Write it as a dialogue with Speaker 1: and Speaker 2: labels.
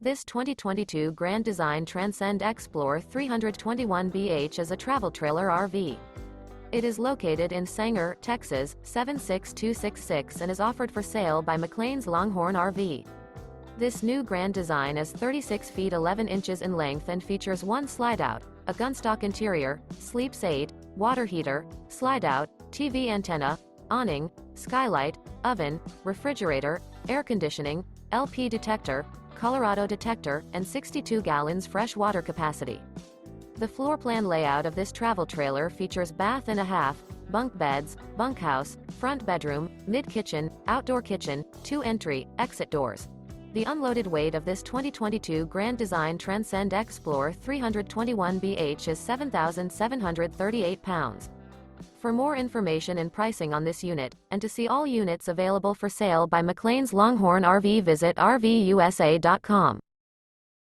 Speaker 1: This 2022 Grand Design Transcend Xplor 321BH is a travel trailer RV. It is located in Sanger, Texas, 76266 and is offered for sale by McClain's Longhorn RV. This new Grand Design is 36 feet 11 inches in length and features one slide-out, a Gunstock interior, sleeps aid, water heater, slide-out, TV antenna, awning, skylight, oven, refrigerator, air conditioning, LP detector, Colorado detector, and 62 gallons fresh water capacity. The floor plan layout of this travel trailer features bath and a half, bunk beds, bunkhouse, front bedroom, mid-kitchen, outdoor kitchen, 2 entry, exit doors. The unloaded weight of this 2022 Grand Design Transcend Xplor 321BH is 7,738 pounds. For more information and pricing on this unit, and to see all units available for sale by McClain's Longhorn RV, visit RVUSA.com.